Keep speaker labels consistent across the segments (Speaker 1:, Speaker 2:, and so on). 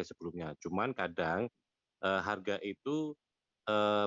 Speaker 1: sebelumnya. Cuman kadang harga itu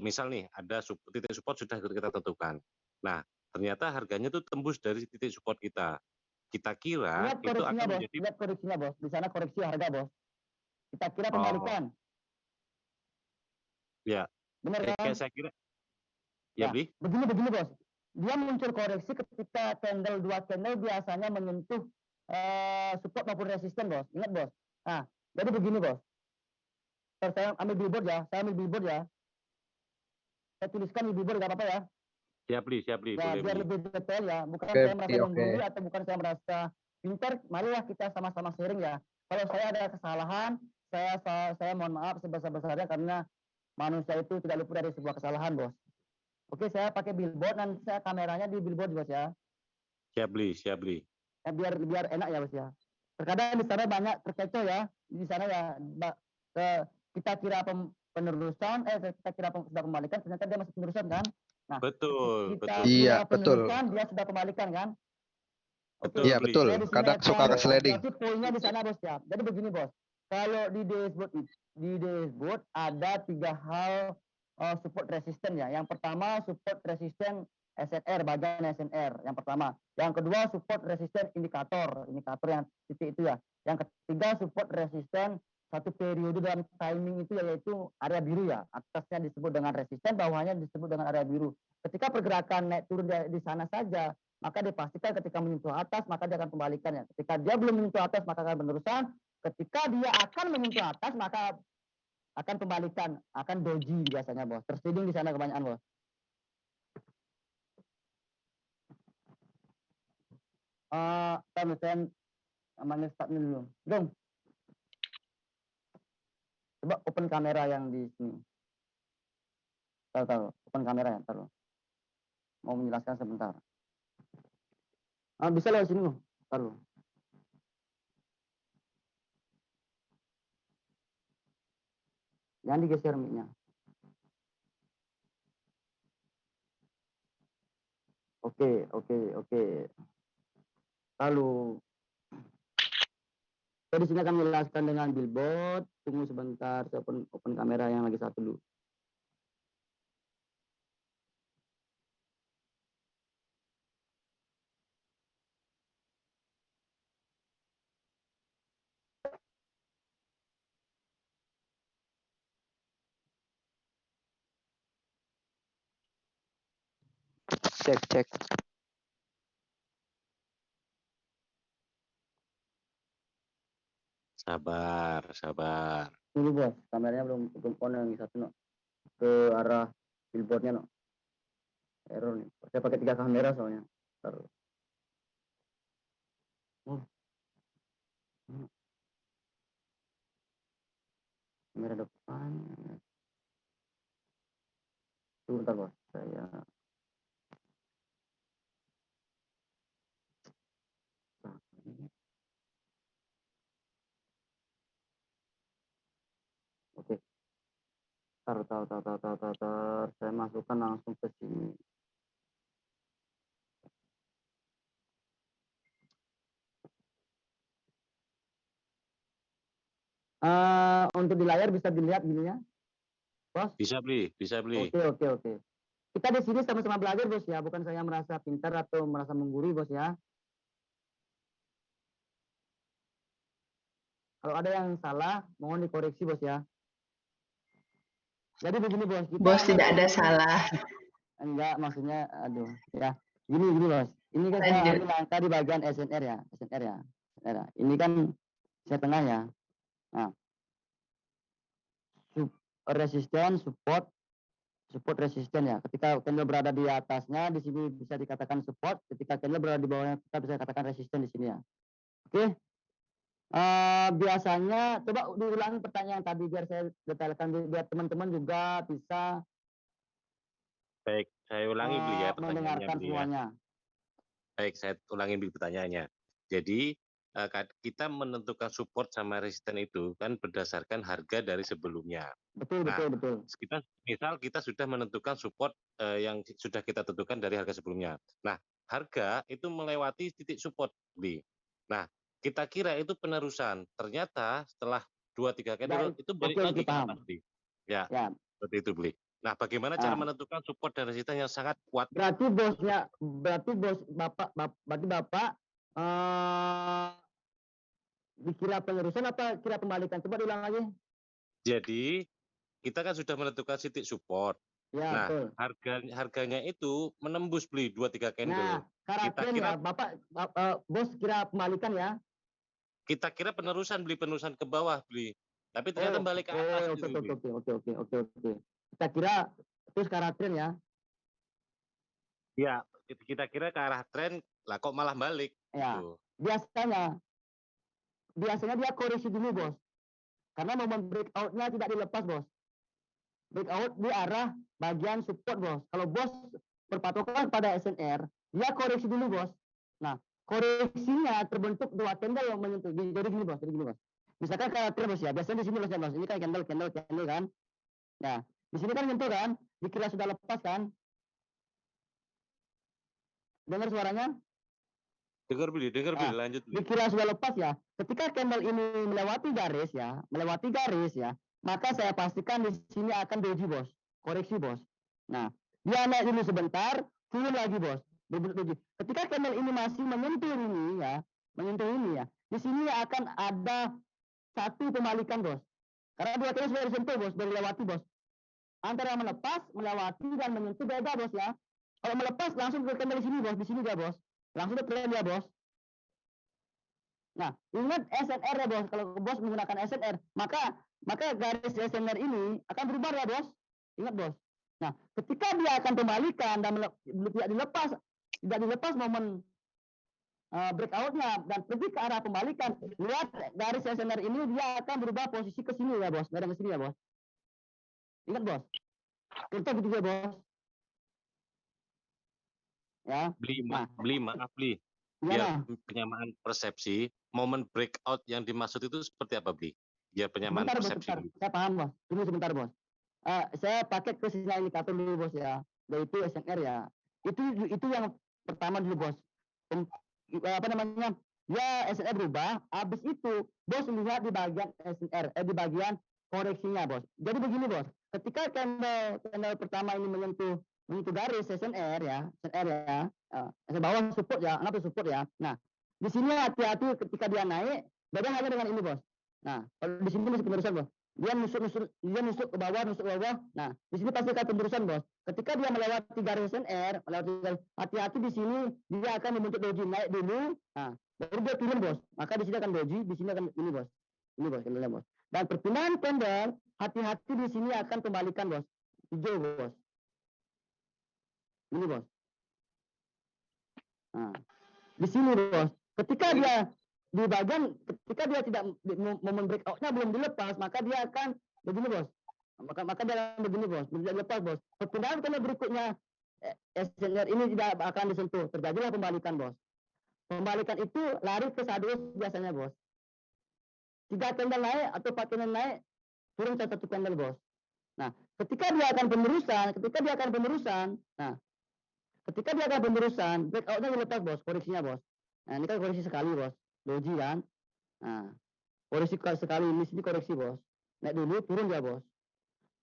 Speaker 1: misal nih ada titik support sudah kita tentukan. Nah, ternyata harganya tuh tembus dari titik support kita. Kita kira
Speaker 2: Lihat
Speaker 1: itu
Speaker 2: koreksinya
Speaker 1: akan
Speaker 2: bos,
Speaker 1: menjadi
Speaker 2: lihat koreksinya bos. Di sana koreksi harga bos. Kita kira
Speaker 1: oh
Speaker 2: pembalikan,
Speaker 1: ya,
Speaker 2: benar kan?
Speaker 1: kayak saya kira ya
Speaker 2: Ya,
Speaker 1: beli.
Speaker 2: begini bos. Dia muncul koreksi ketika candle dua candle biasanya menyentuh support maupun resisten bos. Ingat bos. Nah, jadi begini bos. Saya ambil billboard ya, saya ambil billboard ya. Saya tuliskan di billboard nggak apa-apa ya.
Speaker 1: Siap beli,
Speaker 2: Ya,
Speaker 1: boleh
Speaker 2: biar
Speaker 1: beli.
Speaker 2: lebih detail ya. Bukan
Speaker 3: Oke,
Speaker 2: saya merasa
Speaker 3: oke.
Speaker 2: menggurui atau bukan saya merasa pintar. Marilah kita sama-sama sharing ya. Kalau saya ada kesalahan, saya mohon maaf sebesar-besarnya karena manusia itu tidak luput dari sebuah kesalahan, bos. Oke, saya pakai billboard, nanti saya kameranya di billboard, bos ya.
Speaker 1: Siap beli.
Speaker 2: Ya biar enak ya, bos ya. Terkadang di sana banyak terkecoh ya. Di sana ya kita kira penerusan, kita kira sudah pembalikan, ternyata dia masih penerusan kan. Nah,
Speaker 1: Betul,
Speaker 2: kita
Speaker 1: betul.
Speaker 3: Iya,
Speaker 2: kira
Speaker 3: betul.
Speaker 2: penerusan, dia sudah pembalikan kan. Oke,
Speaker 1: Betul
Speaker 3: Iya,
Speaker 1: beli.
Speaker 3: betul.
Speaker 2: saya di sini
Speaker 3: Kadang suka
Speaker 2: akan
Speaker 3: sliding.
Speaker 2: kasih poinnya di sana bos ya. Jadi begini bos, kalau di dashboard ada 3 hal support resisten ya. Yang pertama support resisten SNR, bagian SNR yang pertama. Yang kedua support resisten indikator yang titik itu ya. Yang ketiga support resisten satu periode dalam timing itu yaitu area biru ya. Atasnya disebut dengan resisten, bawahnya disebut dengan area biru. Ketika pergerakan naik turun di sana saja, maka dipastikan ketika menyentuh atas maka dia akan kembalikannya. Ketika dia belum menyentuh atas maka akan penerusan. Ketika dia akan menyentuh atas maka akan kembalikan, akan doji biasanya bos. Terseeding di sana kebanyakan bos. Saya manggil startnya dulu. Dong. Coba open kamera yang di sini. Tahu, open kamera ya, taruh. Mau menjelaskan sebentar. Bisa lewat sini loh, taruh. Jangan digeser mic-nya. Oke. Lalu saya di sini akan menjelaskan dengan billboard. Tunggu sebentar, saya open kamera yang lagi satu dulu. Cek.
Speaker 1: Sabar.
Speaker 2: Dulu bos, kameranya belum on yang satu no. Ke arah billboardnya no. Error nih. Saya pakai 3 kamera soalnya. Taruh. Kamera depan. Tunggu bentar bos. Saya oke. Taruh. Saya masukkan langsung ke sini. Untuk di layar bisa dilihat gini ya, bos.
Speaker 1: Bisa beli.
Speaker 2: Oke. Kita di sini sama-sama belajar bos ya, bukan saya merasa pintar atau merasa menggurui bos ya. Kalau ada yang salah, mohon dikoreksi bos ya. Jadi begini bos, kita
Speaker 4: Bos tidak ada salah.
Speaker 2: Enggak, maksudnya aduh ya. Gini bos. Ini kan saya ambil angka di bagian SNR ya. Ini kan saya tengah ya. Nah, resisten, support resisten ya. Ketika candle berada di atasnya, di sini bisa dikatakan support. Ketika candle berada di bawahnya, kita bisa katakan resisten di sini ya. Oke. Biasanya coba diulangi pertanyaan tadi biar saya detailkan biar teman-teman juga bisa
Speaker 1: Baik, saya ulangi beli ya pertanyaannya
Speaker 2: mendengarkan
Speaker 1: beli ya.
Speaker 2: semuanya.
Speaker 1: Baik, saya ulangi beli pertanyaannya. Jadi kita menentukan support sama resisten itu kan berdasarkan harga dari sebelumnya.
Speaker 2: Betul.
Speaker 1: Misal kita sudah menentukan support yang sudah kita tentukan dari harga sebelumnya. Nah, harga itu melewati titik support beli. Nah, kita kira itu penerusan. Ternyata setelah 2-3 candle
Speaker 2: Dan
Speaker 1: itu balik
Speaker 2: oke
Speaker 1: lagi
Speaker 2: oke
Speaker 1: ke atas,
Speaker 2: paham.
Speaker 1: Bli. Ya,
Speaker 2: Ya.
Speaker 1: seperti itu, Bli. Nah, bagaimana cara
Speaker 2: Ah,
Speaker 1: menentukan support dan resistance yang sangat kuat?
Speaker 2: berarti bos berarti Bapak eh dikira penerusan apa kira pembalikan? Coba diulang lagi.
Speaker 1: Jadi, kita kan sudah menentukan titik support.
Speaker 2: Ya,
Speaker 1: Nah,
Speaker 2: betul.
Speaker 1: harganya itu menembus, Bli, 2-3
Speaker 2: Nah,
Speaker 1: candle. Kita
Speaker 2: karakternya
Speaker 1: kira
Speaker 2: bos kira pembalikan ya.
Speaker 1: kita kira penerusan, Bli, penerusan ke bawah, Bli. Tapi ternyata
Speaker 2: Oh,
Speaker 1: balik ke
Speaker 2: oh,
Speaker 1: atas
Speaker 2: oke
Speaker 1: itu,
Speaker 2: oke
Speaker 1: Bli.
Speaker 2: oke oke oke oke oke. Kita kira terus karakter ya.
Speaker 1: Ya, kita kira ke arah tren, lah kok malah balik
Speaker 2: Ya.
Speaker 1: gitu.
Speaker 2: Biasanya biasanya dia koreksi dulu, Bos. Karena momen breakout-nya tidak dilepas, Bos. Breakout di arah bagian support, Bos. Kalau Bos berpatokan pada SNR, dia koreksi dulu, Bos. Nah, koreksinya terbentuk dua candle yang menyentuh. Jadi gini, Bos. Jadi gini, Bos. Misalkan karakter, Bos ya. Biasanya di sini, Bos, ya, Bos. Ini kan candle kan. Nah, di sini kan nyentuh kan. Dikira sudah lepas kan. Dengar suaranya?
Speaker 1: Dengar, Bli,
Speaker 2: Nah,
Speaker 1: lanjut, Bli.
Speaker 2: dikira sudah lepas ya. Ketika candle ini melewati garis ya, maka saya pastikan di sini akan doji, Bos. Koreksi, Bos. Nah, dia naik dulu sebentar, turun lagi, Bos. Berbentuk doji. Ketika candle ini masih menyentuh ini ya, di sini akan ada satu pembalikan, Bos. Karena dua candle sudah disentuh, Bos, sudah dilewati, Bos. Antara melepas, melewati dan menyentuh beda, Bos ya. Kalau melepas langsung ke candle di sini, Bos, di sini dia, Bos. Langsung ke trend dia, Bos. Nah, ingat SNR ya, Bos. Kalau Bos menggunakan SNR, maka garis SNR ini akan berubah ya, Bos. Ingat, Bos. Nah, ketika dia akan kembalikan dan tidak dilepas momen breakout-nya dan pergi ke arah pembalikan, lihat garis SNR ini dia akan berubah posisi ke sini ya, Bos. Ke sini ya, Bos. Ingat, Bos. Contoh gitu ya, Bos. Ya. Nah,
Speaker 1: Maaf, Bli. Biar
Speaker 2: gimana?
Speaker 1: penyamaan persepsi, momen breakout yang dimaksud itu seperti apa, Bli? Biar penyamaan
Speaker 2: Sebentar, Bos,
Speaker 1: persepsi,
Speaker 2: sebentar.
Speaker 1: Bli.
Speaker 2: Saya paham, Bos. Tunggu sebentar, Bos. Saya pakai ke sinyal indikator dulu, Bos ya, yaitu SNR ya. Itu yang pertama dulu, Bos. Apa namanya? Ya SNR berubah. Habis itu Bos lihat di bagian SNR, di bagian koreksinya, Bos. Jadi begini, Bos. Ketika candle pertama ini menyentuh garis SNR ya, bawah support ya, anggap support ya. Nah, di sini hati-hati ketika dia naik, beda halnya dengan ini, Bos. Nah, kalau di sini masih penerusan, Bos. Dia nusuk ke bawah. Nah, di sini pasti akan penerusan, Bos. Ketika dia melewati garis SNR, hati-hati di sini dia akan membentuk doji naik dulu. Nah, baru dia turun, Bos. Maka di sini akan doji, di sini akan ini, Bos. Ini, Bos, candlenya, Bos. Dan perpindahan candle, hati-hati di sini akan kembalikan, Bos. Hijau, Bos. Ini, Bos. Nah, di sini, Bos. Ketika dia tidak momen breakout-nya belum dilepas, maka dia akan begini, Bos. Maka dia akan begini, Bos. Tidak lepas, Bos. Perpindahan candle berikutnya SNR ini tidak akan disentuh. Terjadilah pembalikan, Bos. Pembalikan itu lari ke sadus biasanya, Bos. 3 candle naik atau 4 candle naik, turun ke 1 candle, Bos. Nah, ketika dia akan penerusan, breakout-nya dilepas, Bos, koreksinya, Bos. Nah, ini kan koreksi sekali, Bos. Doji kan. Nah, koreksi sekali, ini sini koreksi, Bos. Naik dulu, turun ya, Bos.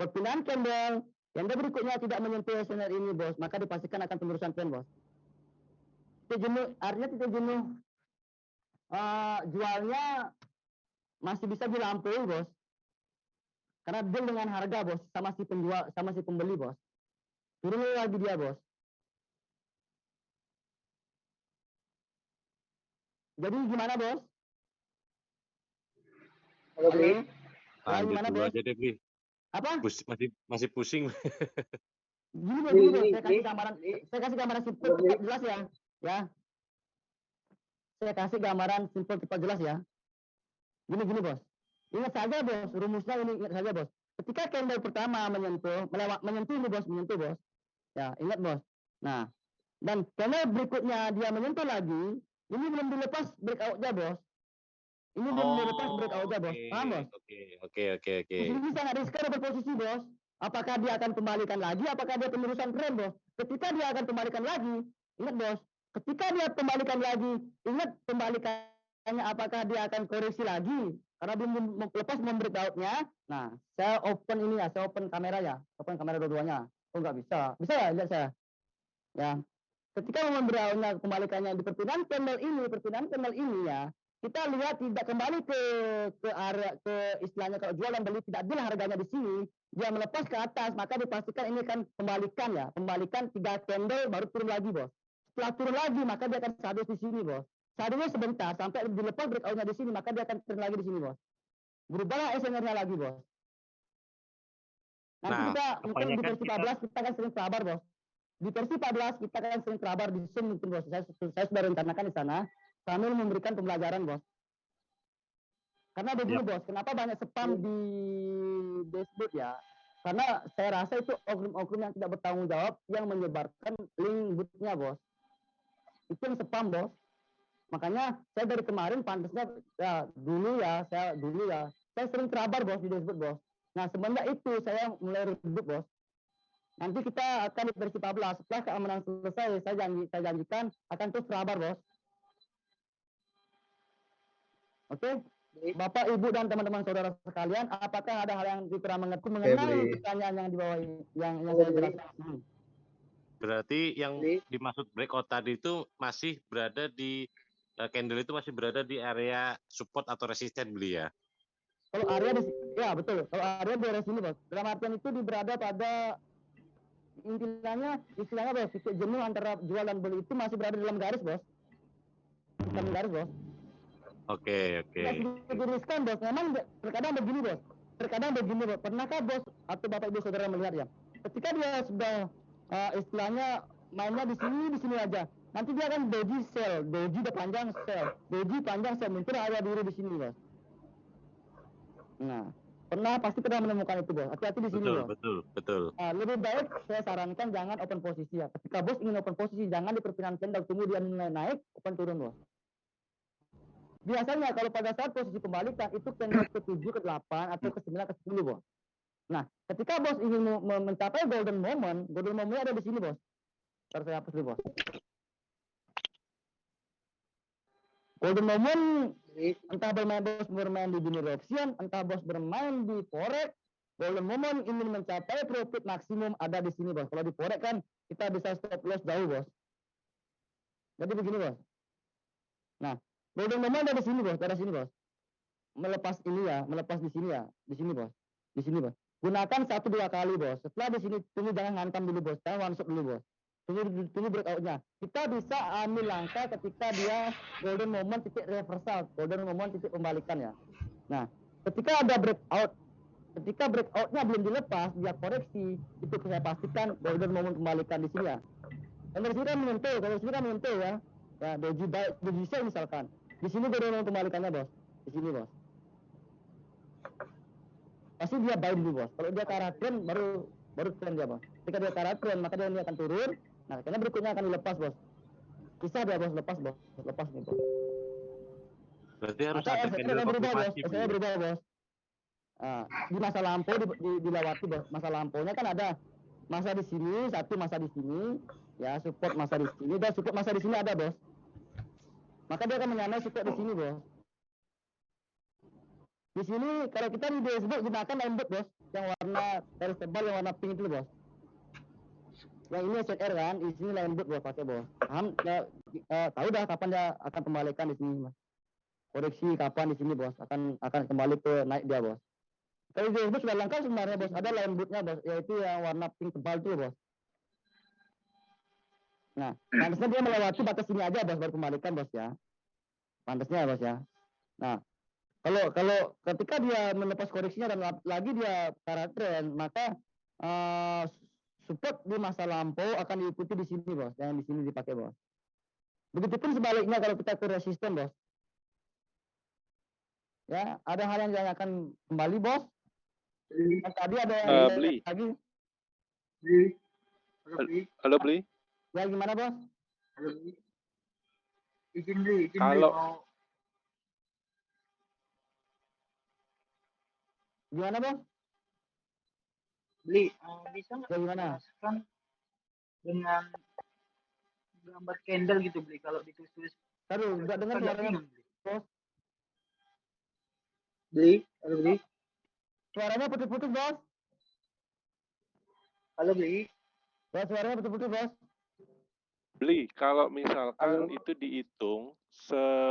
Speaker 2: Perpindahan candle berikutnya tidak menyentuh SNR ini, Bos, maka dipastikan akan penerusan tren, Bos. Titik jenuh, artinya titik jenuh jualnya masih bisa dilampaui, Bos. Karena deal dengan harga, Bos, sama si penjual, sama si pembeli, Bos. Turun lagi dia, Bos. Jadi gimana, Bos?
Speaker 3: Halo, Bli.
Speaker 2: Halo, gimana,
Speaker 1: dulu
Speaker 2: Bos?
Speaker 1: aja deh, Bli.
Speaker 2: Apa?
Speaker 1: Masih pusing.
Speaker 2: Gini, Bos, saya kasih gambaran simpel, cepat, jelas ya. Ya. Saya kasih gambaran simpel, cepat, jelas ya. Gini, Bos. Ingat saja, Bos, rumusnya ini ingat saja, Bos. Ketika candle pertama menyentuh ini, Bos, Bos. Ya, ingat, Bos. Nah, dan candle berikutnya dia menyentuh lagi, ini belum dilepas breakout-nya, Bos. Ini belum dilepas breakout-nya, Bos. Paham, Bos?
Speaker 1: Oke.
Speaker 2: Di sini sangat riskan berposisi, Bos. Apakah dia akan kembalikan lagi, apakah dia penerusan tren, Bos? Ketika dia akan kembalikan lagi, ingat, Bos. Ketika dia kembalikan lagi, ingat pembalikannya apakah dia akan koreksi lagi Karena belum lepas breakout-nya, nah saya open ini ya, saya open kamera ya, open kamera dua-duanya. Oh nggak bisa, bisa ya lihat saya. Ya, ketika breakout-nya kembalikannya di perpindahan candle ini ya, kita lihat tidak kembali ke area ke istilahnya kalau jual dan beli tidak adil harganya di sini, dia melepas ke atas, maka dipastikan ini kan kembalikan 3 candle baru turun lagi bos. Setelah turun lagi maka dia akan sadus di sini bos. Sadusnya sebentar sampai dilepas breakout-nya di sini maka dia akan turun lagi di sini bos. Berubahlah SNR-nya lagi bos. Nanti
Speaker 1: Nah,
Speaker 2: kita mungkin di
Speaker 1: kebanyakan
Speaker 2: versi
Speaker 1: kita
Speaker 2: 14 kita kan sering sabar bos. Di versi 14 kita kan sering sabar di Zoom mungkin bos. Saya sudah rencanakan di sana sambil memberikan pembelajaran bos. Karena begini bos, kenapa banyak spam di dashboard ya? Karena saya rasa itu oknum-oknum yang tidak bertanggung jawab yang menyebarkan link bootnya bos. Itu yang spam bos. Makanya saya dari kemarin pantasnya ya dulu ya saya sering terabar bos di dashboard bos. Nah semenjak itu saya mulai redup bos. Nanti kita akan di versi 14 setelah keamanan selesai saya janjikan akan terus terabar bos. Oke, Bapak, Ibu dan teman-teman saudara sekalian, apakah ada hal yang kurang mengerti mengenai pertanyaan yang di bawah ini, yang saya jelaskan?
Speaker 1: berarti yang dimaksud breakout tadi itu masih berada di candle itu masih berada di area support atau resisten beli ya?
Speaker 2: Kalau area ya betul. Kalau area di area sini bos. Dalam artian itu berada pada istilahnya bos, titik jenuh antara jual dan beli itu masih berada dalam garis bos. Dalam garis bos.
Speaker 1: Oke.
Speaker 2: Tidak sedikit riskan bos. Memang terkadang begini bos. Pernahkah bos atau bapak ibu saudara melihat ya? Ketika dia sudah istilahnya mainnya di sini aja. Nanti dia akan doji sell, doji udah panjang sell, muncul area biru di sini bos. Nah, pasti pernah menemukan itu bos. Hati-hati di sini bos.
Speaker 1: Betul.
Speaker 2: Nah, lebih baik saya sarankan jangan open posisi ya. Ketika bos ingin open posisi, jangan di perpindahan candle, tunggu dia mulai naik, open turun bos. Biasanya kalau pada saat posisi pembalikan itu candle ke-7, ke-8 atau ke-9, ke-10 bos. Nah, ketika bos ingin mencapai golden moment ada di sini bos. Harus saya hapus dulu bos. Golden moment entah bermain di binary option, entah bos bermain di forex, golden moment ingin mencapai profit maksimum ada di sini bos. Kalau di forex kan kita bisa stop loss jauh bos. Jadi begini bos. Nah, golden moment ada di sini bos, ada sini bos. Melepas di sini bos. Gunakan 1-2 kali bos. Setelah di sini tunggu, jangan ngantam dulu bos, jangan one shot dulu bos. Tunggu breakoutnya. Kita bisa ambil langkah ketika dia golden moment titik reversal, golden moment titik pembalikan ya. Nah, ketika ada breakoutnya belum dilepas, dia koreksi, itu saya pastikan golden moment pembalikan di sini ya. Dan dari sini kan menyentuh ya. Ya, doji sell misalkan. Di sini golden moment pembalikannya bos. Di sini bos. Pasti dia buy dulu bos. Kalau dia ke arah trend baru trend dia bos. Ketika dia ke arah trend maka dia akan turun. Nah, karena berikutnya akan dilepas bos. Bisa dia bos lepas nih bos.
Speaker 1: Berarti harus
Speaker 2: Maka
Speaker 1: ada
Speaker 2: SNR
Speaker 1: candle
Speaker 2: berubah bos.
Speaker 1: konfirmasi
Speaker 2: SNR berubah bos. Nah, di masa lampau dilewati bos. Masa lampaunya kan ada masa di sini, satu masa di sini, ya support masa di sini dan support masa di sini ada bos. Maka dia akan menyamai support di sini bos. Di sini kalau kita di dashboard gunakan lembut bos, yang warna garis tebal yang warna pink itu bos. Yang ini SNR kan, di sini lembut bos pakai bos. Paham? Ya, tahu dah kapan dia akan kembalikan di sini bos. Koreksi kapan di sini bos, akan kembali ke naik dia bos. Kalau di dashboard sudah lengkap sebenarnya bos, ada lembutnya bos, yaitu yang warna pink tebal itu bos. Nah, pantasnya dia melewati batas sini aja bos, baru kembalikan bos ya. Pantasnya bos ya. Nah, kalau ketika dia melepas koreksinya dan lagi dia cara trend, maka support di masa lampau akan diikuti di sini bos, yang di sini dipakai bos. Begitupun sebaliknya kalau kita ke resisten bos. Ya, ada hal yang akan kembali bos. Dan tadi ada yang
Speaker 3: beli
Speaker 2: lagi.
Speaker 3: halo beli.
Speaker 2: Ya gimana bos?
Speaker 4: Izin beli
Speaker 3: Kalau
Speaker 4: mau
Speaker 2: Gimana bos?
Speaker 4: beli bisa nggak
Speaker 2: Ya gimana?
Speaker 4: jelaskan dengan gambar candle gitu beli kalau ditulis
Speaker 2: Taruh, nggak dengar suaranya
Speaker 4: bingung, beli.
Speaker 2: bos.
Speaker 4: Beli, halo beli,
Speaker 2: Suaranya putus-putus, Bos.
Speaker 4: halo beli.
Speaker 2: Bos, suaranya putus-putus, Bos.
Speaker 3: Beli, kalau misalkan
Speaker 4: Halo.
Speaker 3: itu dihitung